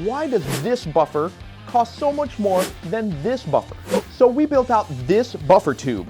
why does this buffer cost so much more than this buffer? So we built out this buffer tube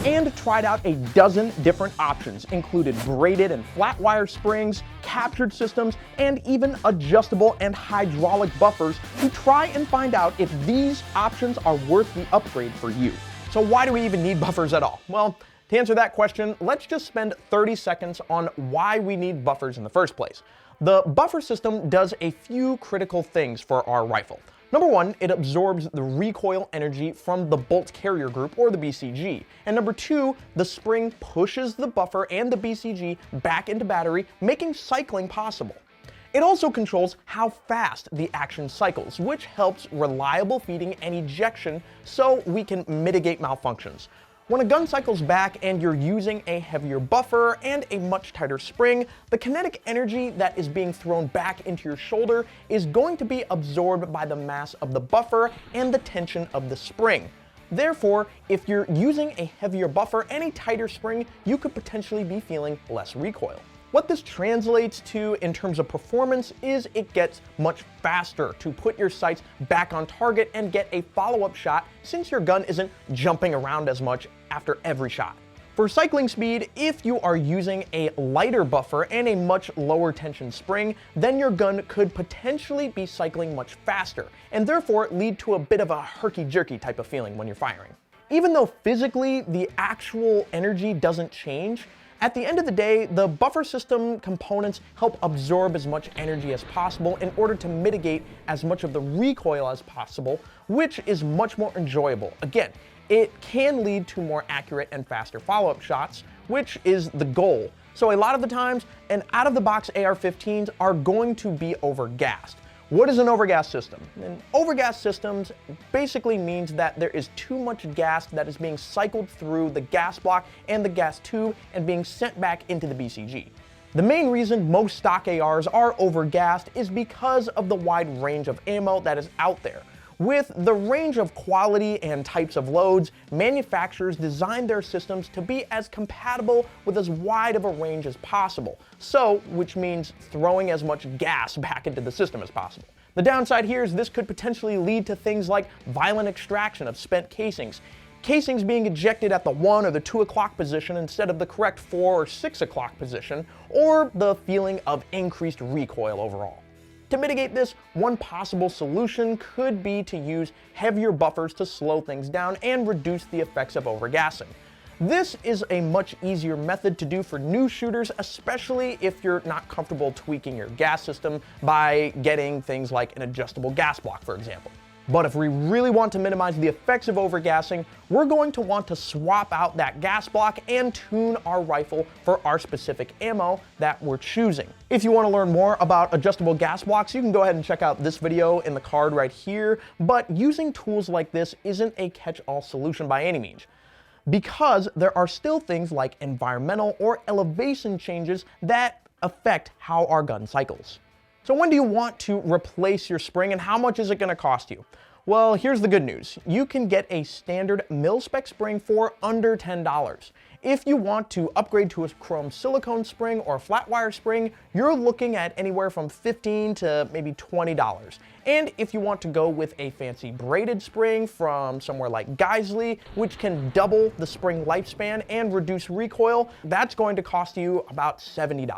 and tried out a dozen different options, included braided and flat wire springs, captured systems, and even adjustable and hydraulic buffers to try and find out if these options are worth the upgrade for you. So why do we even need buffers at all? Well, to answer that question, let's just spend 30 seconds on why we need buffers in the first place. The buffer system does a few critical things for our rifle. Number one, it absorbs the recoil energy from the bolt carrier group, or the BCG. And number two, the spring pushes the buffer and the BCG back into battery, making cycling possible. It also controls how fast the action cycles, which helps reliable feeding and ejection so we can mitigate malfunctions. When a gun cycles back and you're using a heavier buffer and a much tighter spring, the kinetic energy that is being thrown back into your shoulder is going to be absorbed by the mass of the buffer and the tension of the spring. Therefore, if you're using a heavier buffer and a tighter spring, you could potentially be feeling less recoil. What this translates to in terms of performance is it gets much faster to put your sights back on target and get a follow-up shot, since your gun isn't jumping around as much after every shot. For cycling speed, if you are using a lighter buffer and a much lower tension spring, then your gun could potentially be cycling much faster, and therefore lead to a bit of a herky-jerky type of feeling when you're firing. Even though physically the actual energy doesn't change, at the end of the day, the buffer system components help absorb as much energy as possible in order to mitigate as much of the recoil as possible, which is much more enjoyable. Again, it can lead to more accurate and faster follow-up shots, which is the goal. So a lot of the times, an out-of-the-box AR-15s are going to be overgassed. What is an overgas system? An overgas systems basically means that there is too much gas that is being cycled through the gas block and the gas tube and being sent back into the BCG. The main reason most stock ARs are overgassed is because of the wide range of ammo that is out there. With the range of quality and types of loads, manufacturers design their systems to be as compatible with as wide of a range as possible, which means throwing as much gas back into the system as possible. The downside here is this could potentially lead to things like violent extraction of spent casings being ejected at the 1 or the 2 o'clock position instead of the correct 4 or 6 o'clock position, or the feeling of increased recoil overall. To mitigate this, one possible solution could be to use heavier buffers to slow things down and reduce the effects of overgassing. This is a much easier method to do for new shooters, especially if you're not comfortable tweaking your gas system by getting things like an adjustable gas block, for example. But if we really want to minimize the effects of overgassing, we're going to want to swap out that gas block and tune our rifle for our specific ammo that we're choosing. If you want to learn more about adjustable gas blocks, you can go ahead and check out this video in the card right here. But using tools like this isn't a catch-all solution by any means, because there are still things like environmental or elevation changes that affect how our gun cycles. So when do you want to replace your spring, and how much is it going to cost you? Well, here's the good news. You can get a standard Mil-Spec spring for under $10. If you want to upgrade to a chrome silicone spring or a flat wire spring, you're looking at anywhere from $15 to maybe $20. And if you want to go with a fancy braided spring from somewhere like Geisley, which can double the spring lifespan and reduce recoil, that's going to cost you about $70.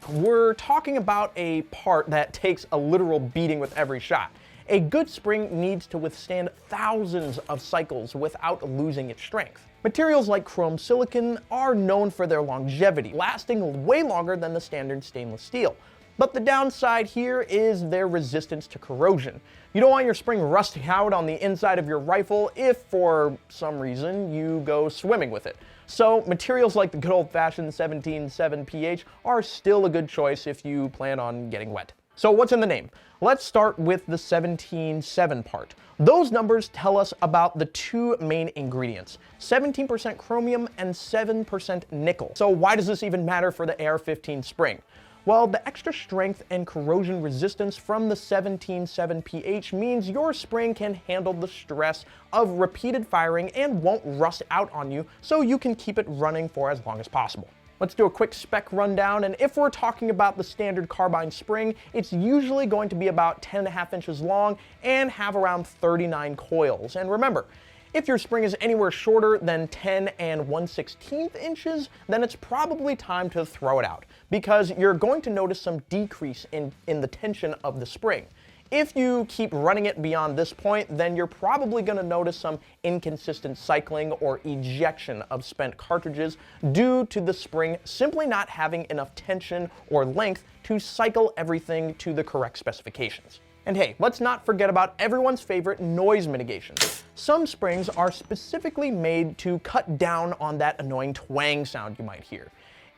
We're talking about a part that takes a literal beating with every shot. A good spring needs to withstand thousands of cycles without losing its strength. Materials like chrome silicon are known for their longevity, lasting way longer than the standard stainless steel. But the downside here is their resistance to corrosion. You don't want your spring rusting out on the inside of your rifle if, for some reason, you go swimming with it. So materials like the good old-fashioned 17.7 pH are still a good choice if you plan on getting wet. So what's in the name? Let's start with the 17.7 part. Those numbers tell us about the two main ingredients, 17% chromium and 7% nickel. So why does this even matter for the AR-15 spring? Well, the extra strength and corrosion resistance from the 17.7 pH means your spring can handle the stress of repeated firing and won't rust out on you, so you can keep it running for as long as possible. Let's do a quick spec rundown, and if we're talking about the standard Carbine spring, it's usually going to be about 10.5 inches long and have around 39 coils. And remember, if your spring is anywhere shorter than 10 and 1/16 inches, then it's probably time to throw it out, because you're going to notice some decrease in the tension of the spring. If you keep running it beyond this point, then you're probably going to notice some inconsistent cycling or ejection of spent cartridges due to the spring simply not having enough tension or length to cycle everything to the correct specifications. And hey, let's not forget about everyone's favorite noise mitigation. Some springs are specifically made to cut down on that annoying twang sound you might hear.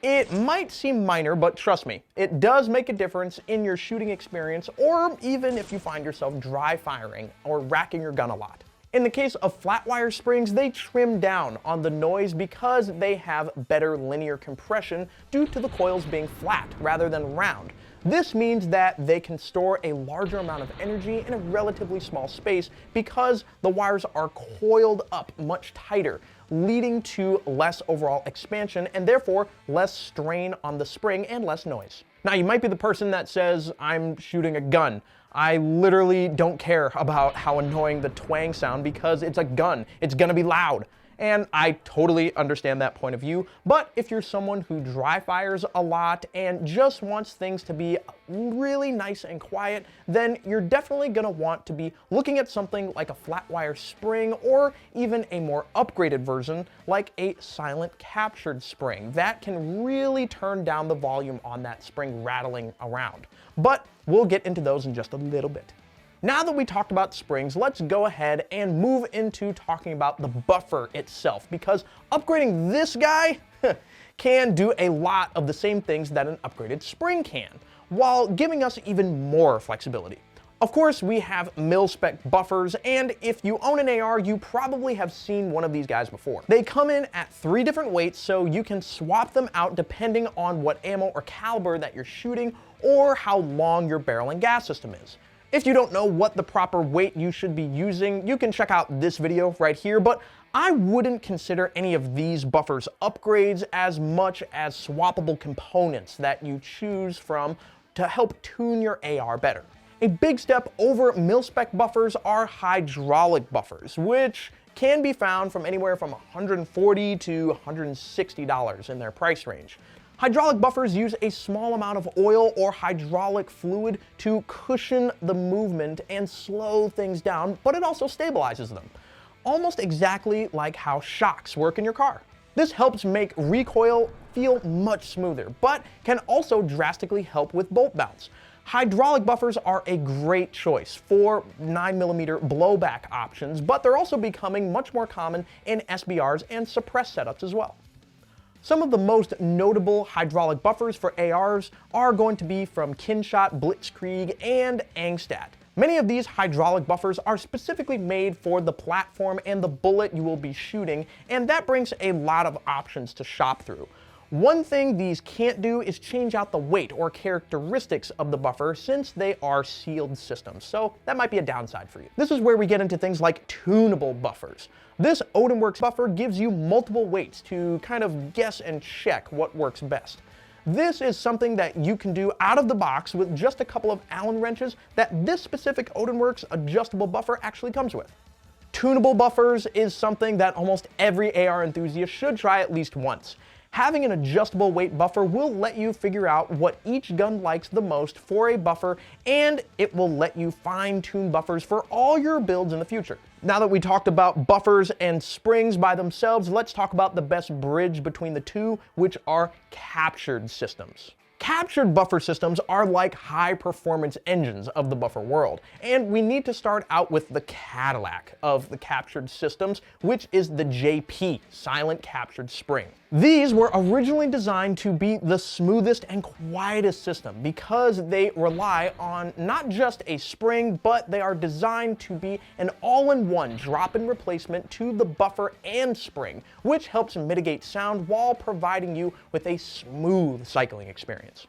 It might seem minor, but trust me, it does make a difference in your shooting experience, or even if you find yourself dry firing or racking your gun a lot. In the case of flat wire springs, they trim down on the noise because they have better linear compression due to the coils being flat rather than round. This means that they can store a larger amount of energy in a relatively small space because the wires are coiled up much tighter, leading to less overall expansion and therefore less strain on the spring and less noise. Now, you might be the person that says, I'm shooting a gun. I literally don't care about how annoying the twang sound because it's a gun. It's gonna be loud. And I totally understand that point of view, but if you're someone who dry fires a lot and just wants things to be really nice and quiet, then you're definitely gonna want to be looking at something like a flat wire spring, or even a more upgraded version like a silent captured spring that can really turn down the volume on that spring rattling around. But we'll get into those in just a little bit. Now that we talked about springs, let's go ahead and move into talking about the buffer itself, because upgrading this guy can do a lot of the same things that an upgraded spring can, while giving us even more flexibility. Of course, we have Mil-Spec buffers, and if you own an AR, you probably have seen one of these guys before. They come in at 3 different weights, so you can swap them out depending on what ammo or caliber that you're shooting, or how long your barrel and gas system is. If you don't know what the proper weight you should be using, you can check out this video right here, but I wouldn't consider any of these buffers upgrades as much as swappable components that you choose from to help tune your AR better. A big step over Mil-Spec buffers are hydraulic buffers, which can be found from anywhere from $140 to $160 in their price range. Hydraulic buffers use a small amount of oil or hydraulic fluid to cushion the movement and slow things down, but it also stabilizes them, almost exactly like how shocks work in your car. This helps make recoil feel much smoother, but can also drastically help with bolt bounce. Hydraulic buffers are a great choice for 9mm blowback options, but they're also becoming much more common in SBRs and suppressed setups as well. Some of the most notable hydraulic buffers for ARs are going to be from Kinshot, Blitzkrieg, and Angstadt. Many of these hydraulic buffers are specifically made for the platform and the bullet you will be shooting, and that brings a lot of options to shop through. One thing these can't do is change out the weight or characteristics of the buffer, since they are sealed systems, so that might be a downside for you. This is where we get into things like tunable buffers. This Odinworks buffer gives you multiple weights to kind of guess and check what works best. This is something that you can do out of the box with just a couple of Allen wrenches that this specific Odinworks adjustable buffer actually comes with. Tunable buffers is something that almost every AR enthusiast should try at least once. Having an adjustable weight buffer will let you figure out what each gun likes the most for a buffer, and it will let you fine-tune buffers for all your builds in the future. Now that we talked about buffers and springs by themselves, let's talk about the best bridge between the two, which are captured systems. Captured buffer systems are like high-performance engines of the buffer world, and we need to start out with the Cadillac of the captured systems, which is the JP, Silent Captured Spring. These were originally designed to be the smoothest and quietest system because they rely on not just a spring, but they are designed to be an all-in-one drop-in replacement to the buffer and spring, which helps mitigate sound while providing you with a smooth cycling experience.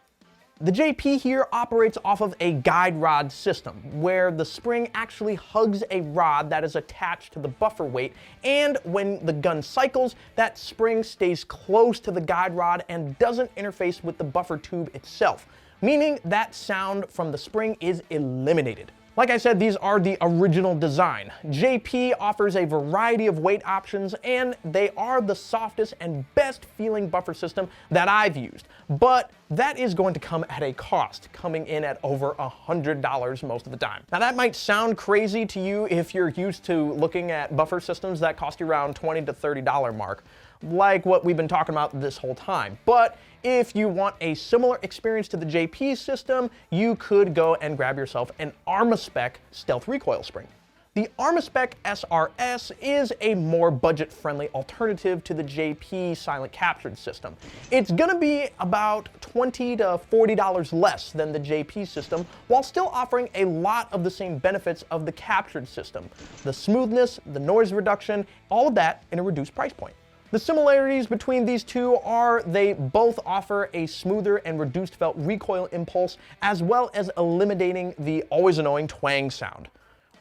The JP here operates off of a guide rod system, where the spring actually hugs a rod that is attached to the buffer weight, and when the gun cycles, that spring stays close to the guide rod and doesn't interface with the buffer tube itself, meaning that sound from the spring is eliminated. Like I said, these are the original design. JP offers a variety of weight options, and they are the softest and best feeling buffer system that I've used. But that is going to come at a cost, coming in at over $100 most of the time. Now that might sound crazy to you if you're used to looking at buffer systems that cost you around $20 to $30 mark, like what we've been talking about this whole time. But if you want a similar experience to the JP system, you could go and grab yourself an Armaspec stealth recoil spring. The Armaspec SRS is a more budget-friendly alternative to the JP silent captured system. It's gonna be about $20 to $40 less than the JP system, while still offering a lot of the same benefits of the captured system. The smoothness, the noise reduction, all of that in a reduced price point. The similarities between these two are they both offer a smoother and reduced felt recoil impulse, as well as eliminating the always annoying twang sound.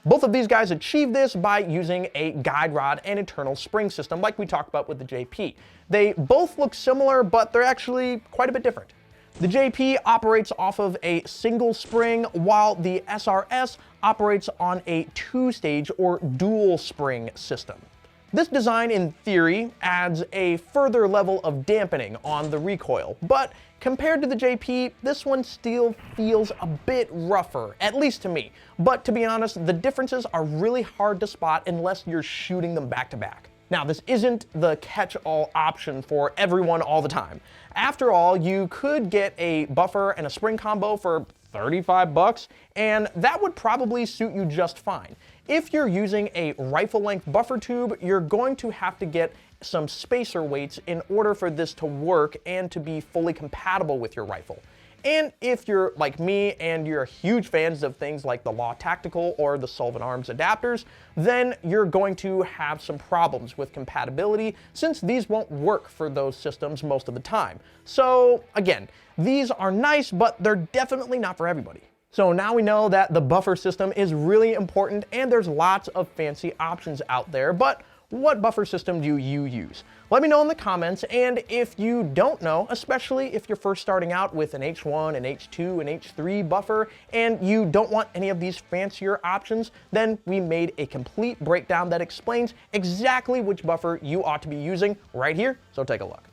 Both of these guys achieve this by using a guide rod and internal spring system like we talked about with the JP. They both look similar, but they're actually quite a bit different. The JP operates off of a single spring, while the SRS operates on a two-stage or dual spring system. This design, in theory, adds a further level of dampening on the recoil, but compared to the JP, this one still feels a bit rougher, at least to me. But to be honest, the differences are really hard to spot unless you're shooting them back to back. Now, this isn't the catch-all option for everyone all the time. After all, you could get a buffer and a spring combo for $35, and that would probably suit you just fine. If you're using a rifle-length buffer tube, you're going to have to get some spacer weights in order for this to work and to be fully compatible with your rifle. And if you're like me and you're huge fans of things like the Law Tactical or the Sullivan Arms adapters, then you're going to have some problems with compatibility, since these won't work for those systems most of the time. So again, these are nice, but they're definitely not for everybody. So now we know that the buffer system is really important, and there's lots of fancy options out there, but what buffer system do you use? Let me know in the comments, and if you don't know, especially if you're first starting out with an H1, an H2, an H3 buffer, and you don't want any of these fancier options, then we made a complete breakdown that explains exactly which buffer you ought to be using right here, so take a look.